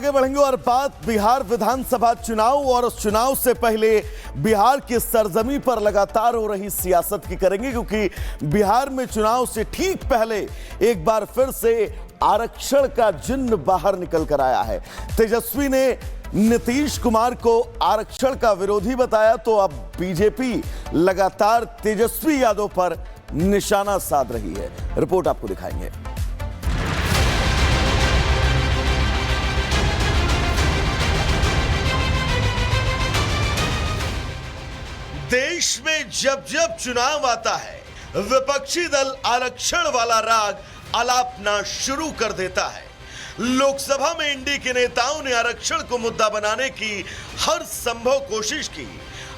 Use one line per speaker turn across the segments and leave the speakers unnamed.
आगे बढ़ेंगे और बात बिहार विधानसभा चुनाव और उस चुनाव से पहले बिहार की सरजमी पर लगातार हो रही सियासत की करेंगे, क्योंकि बिहार में चुनाव से ठीक पहले एक बार फिर से आरक्षण का जिन्न बाहर निकल कर आया है। तेजस्वी ने नीतीश कुमार को आरक्षण का विरोधी बताया, तो अब बीजेपी लगातार तेजस्वी यादव पर निशाना साध रही है। रिपोर्ट आपको दिखाएंगे। देश में जब जब चुनाव आता है, विपक्षी दल आरक्षण वाला राग अलापना शुरू कर देता है। लोकसभा में इंडी के नेताओं ने आरक्षण को मुद्दा बनाने की हर संभव कोशिश की।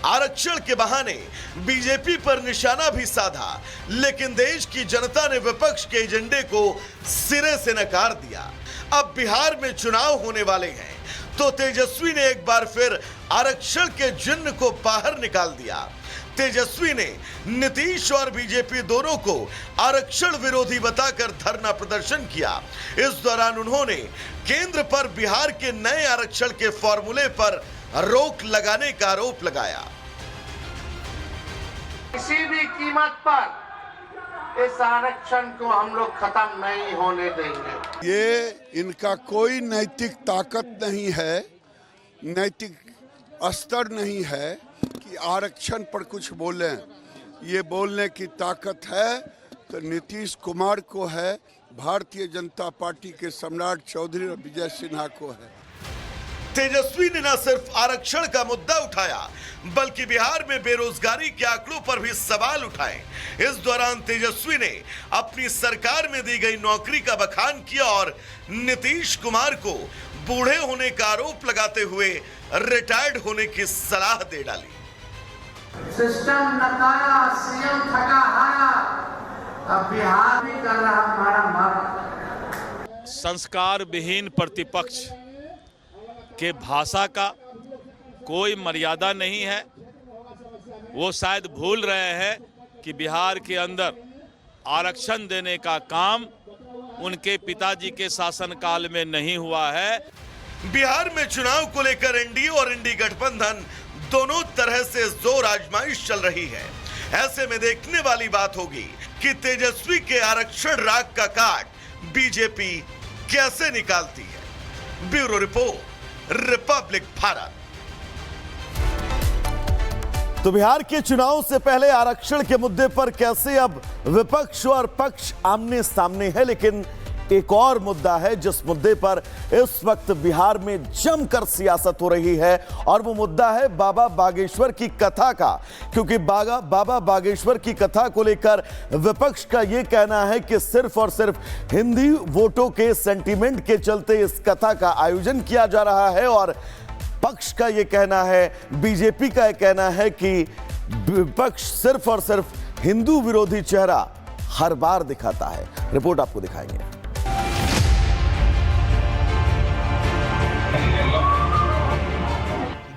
आरक्षण के बहाने बीजेपी पर निशाना भी साधा, लेकिन देश की जनता ने विपक्ष के एजेंडे को सिरे से नकार दिया। अब बिहार में चुनाव होने वाले हैं, तो तेजस्वी ने एक बार फिर आरक्षण के जिन्न को बाहर निकाल दिया। तेजस्वी ने नीतीश और बीजेपी दोनों को आरक्षण विरोधी बताकर धरना प्रदर्शन किया। इस दौरान उन्होंने केंद्र पर बिहार के नए आरक्षण के फॉर्मूले पर रोक लगाने का आरोप लगाया।
किसी भी कीमत पर इस आरक्षण को हम लोग खत्म नहीं होने देंगे।
ये इनका कोई नैतिक ताकत नहीं है, नैतिक स्तर नहीं है कि आरक्षण पर कुछ बोलें। ये बोलने की ताकत है तो नीतीश कुमार को है, भारतीय जनता पार्टी के सम्राट चौधरी और विजय सिन्हा को है।
तेजस्वी ने न सिर्फ आरक्षण का मुद्दा उठाया, बल्कि बिहार में बेरोजगारी के आंकड़ों पर भी सवाल उठाए। इस दौरान तेजस्वी ने अपनी सरकार में दी गई नौकरी का बखान किया और नीतीश कुमार को बूढ़े होने का आरोप लगाते हुए रिटायर्ड होने की सलाह दे डाली।
सिस्टम नकारा, सीएम थका हारा, अब बिहार भी कर रहा हमारा मारा।
संस्कार विहीन प्रतिपक्ष के भाषा का कोई मर्यादा नहीं है। वो शायद भूल रहे हैं कि बिहार के अंदर आरक्षण देने का काम उनके पिताजी के शासनकाल में नहीं हुआ है। बिहार में चुनाव को लेकर एनडीए और इंडी गठबंधन दोनों तरह से जोर आजमाइश चल रही है। ऐसे में देखने वाली बात होगी कि तेजस्वी के आरक्षण राग का काट बीजेपी कैसे निकालती है। Bureau report, Republic Bharat. तो बिहार के चुनाव से पहले आरक्षण के मुद्दे पर कैसे अब विपक्ष और पक्ष आमने सामने है, लेकिन एक और मुद्दा है जिस मुद्दे पर इस वक्त बिहार में जमकर सियासत हो रही है, और वो मुद्दा है बाबा बागेश्वर की कथा का। क्योंकि बाबा बागेश्वर की कथा को लेकर विपक्ष का यह कहना है कि सिर्फ और सिर्फ हिंदी वोटों के सेंटीमेंट के चलते इस कथा का आयोजन किया जा रहा है, और पक्ष का यह कहना है, बीजेपी का यह कहना है कि विपक्ष सिर्फ और सिर्फ हिंदू विरोधी चेहरा हर बार दिखाता है। रिपोर्ट आपको दिखाएंगे।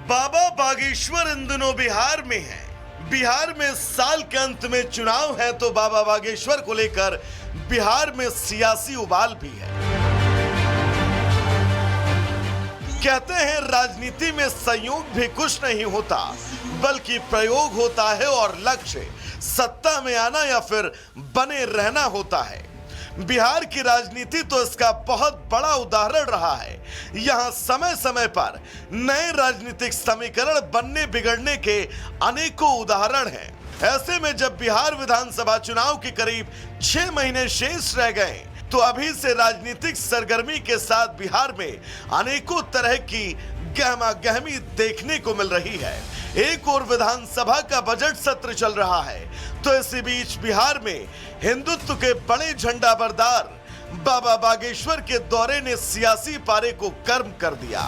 बाबा बागेश्वर इन दिनों बिहार में है। बिहार में साल के अंत में चुनाव है, तो बाबा बागेश्वर को लेकर बिहार में सियासी उबाल भी है। कहते हैं राजनीति में संयोग भी कुछ नहीं होता, बल्कि प्रयोग होता है, और लक्ष्य सत्ता में आना या फिर बने रहना होता है। बिहार की राजनीति तो इसका बहुत बड़ा उदाहरण रहा है। यहां समय समय पर नए राजनीतिक समीकरण बनने बिगड़ने के अनेकों उदाहरण हैं। ऐसे में जब बिहार विधानसभा चुनाव के करीब 6 महीने शेष रह गए, तो अभी से राजनीतिक सरगर्मी के साथ बिहार में अनेकों तरह की गहमा गहमी देखने को मिल रही है। एक और विधानसभा का बजट सत्र चल रहा है, तो इसी बीच बिहार में हिंदुत्व के बड़े झंडा बरदार बाबा बागेश्वर के दौरे ने सियासी पारे को गर्म कर दिया।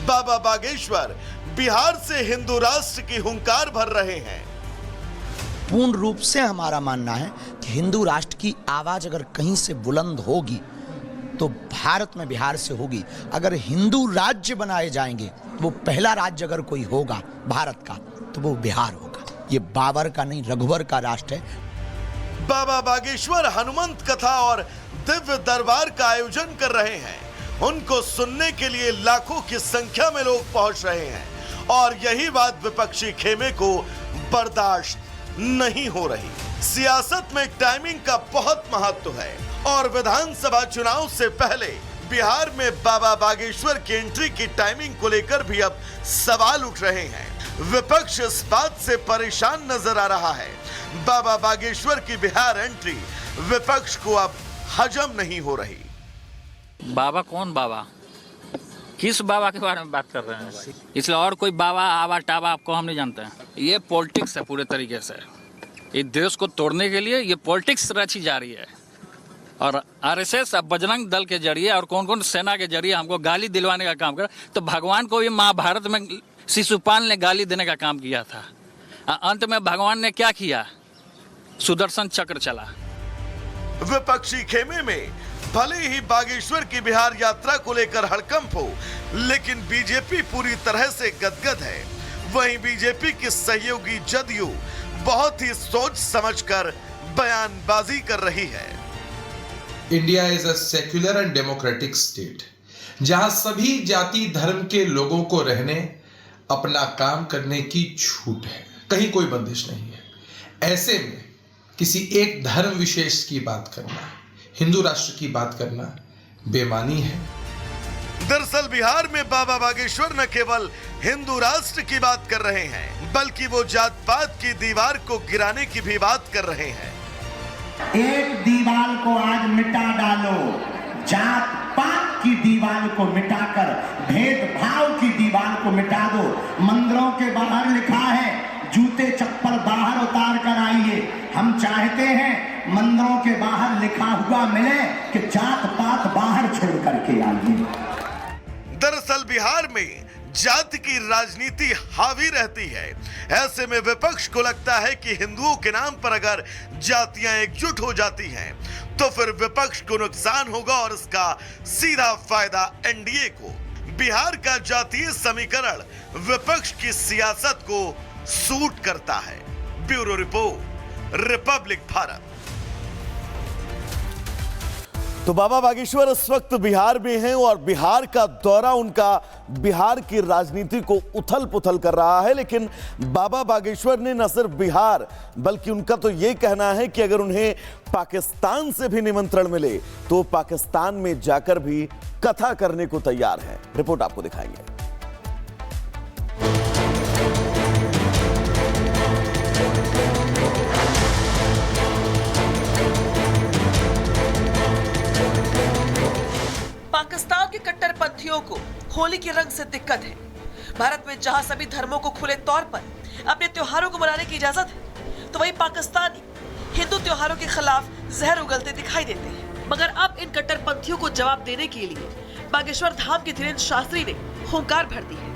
बाबा बागेश्वर बिहार से हिंदू राष्ट्र की हुंकार भर रहे हैं।
पूर्ण रूप से हमारा मानना है कि हिंदू राष्ट्र की आवाज अगर कहीं से बुलंद होगी तो भारत में बिहार से होगी। अगर हिंदू राज्य बनाए जाएंगे, वो पहला राज्य अगर कोई होगा भारत का, तो वो बिहार होगा। ये बाबर का नहीं, रघुवर का राष्ट्र है।
बाबा बागेश्वर हनुमंत कथा और दिव्य दरबार का आयोजन कर रहे हैं। उनको सुनने के लिए लाखों की संख्या में लोग पहुंच रहे हैं और यही बात विपक्षी खेमे को बर्दाश्त नहीं हो रही। सियासत में टाइमिंग का बहुत महत्व है और विधानसभा चुनाव से पहले बिहार में बाबा बागेश्वर की एंट्री की टाइमिंग को लेकर भी अब सवाल उठ रहे हैं। विपक्ष इस बात से परेशान नजर आ रहा है। बाबा बागेश्वर की बिहार एंट्री विपक्ष को अब हजम नहीं हो रही।
बाबा कौन बाबा, किस बाबा के बारे में बात कर रहे हैं? इसलिए और कोई बाबा आवा टावा आपको हम नहीं जानते हैं। ये पॉलिटिक्स है पूरे तरीके से। इस देश को तोड़ने के लिए ये पॉलिटिक्स रची जा रही है और आरएसएस अब बजरंग दल के जरिए और कौन कौन सेना के जरिए हमको गाली दिलवाने का काम कर। तो भगवान को भी महाभारत में शिशुपाल ने गाली देने का काम किया था। अंत में भगवान ने क्या किया? सुदर्शन चक्र चला।
विपक्षी खेमे में भले ही बागेश्वर की बिहार यात्रा को लेकर हड़कंप हो, लेकिन बीजेपी पूरी तरह से गदगद है। वहीं बीजेपी की सहयोगी जदयू बहुत ही सोच समझकर बयानबाजी कर रही है।
India is a secular and democratic state जहां सभी जाति धर्म के लोगों को रहने अपना काम करने की छूट है, कहीं कोई बंदिश नहीं है। ऐसे में किसी एक धर्म विशेष की बात करना, हिंदू राष्ट्र की बात करना बेमानी है।
दरअसल बिहार में बाबा बागेश्वर न केवल हिंदू राष्ट्र की बात कर रहे हैं, बल्कि वो जात पात की दीवार को गिराने की भी बात कर रहे हैं।
एक दीवार को आज मिटा डालो, जात पात की दीवार को मिटाकर भेदभाव की दीवार को मिटा दो। मंदिरों के बाहर लिखा है जूते चप्पल बाहर उतार कर आइए। हम चाहते हैं मंदिरों के बाहर लिखा हुआ मिले कि जात पात बाहर छोड़ करके आइए।
दरअसल बिहार में जाति की राजनीति हावी रहती है। ऐसे में विपक्ष को लगता है कि हिंदुओं के नाम पर अगर जातियां एकजुट हो जाती हैं, तो फिर विपक्ष को नुकसान होगा और इसका सीधा फायदा एनडीए को। बिहार का जातीय समीकरण विपक्ष की सियासत को सूट करता है। Bureau report, Republic Bharat.
तो बाबा बागेश्वर इस वक्त बिहार में हैं और बिहार का दौरा उनका बिहार की राजनीति को उथल पुथल कर रहा है। लेकिन बाबा बागेश्वर ने न सिर्फ बिहार बल्कि उनका तो ये कहना है कि अगर उन्हें पाकिस्तान से भी निमंत्रण मिले तो पाकिस्तान में जाकर भी कथा करने को तैयार है। रिपोर्ट आपको दिखाएंगे।
पाकिस्तान के कट्टरपंथियों को होली के रंग से दिक्कत है। भारत में जहां सभी धर्मों को खुले तौर पर अपने त्योहारों को मनाने की इजाजत है, तो वहीं पाकिस्तानी हिंदू त्योहारों के खिलाफ जहर उगलते दिखाई देते हैं। मगर अब इन कट्टरपंथियों को जवाब देने के लिए बागेश्वर धाम के धीरेन्द्र शास्त्री ने हुंकार भर दी है।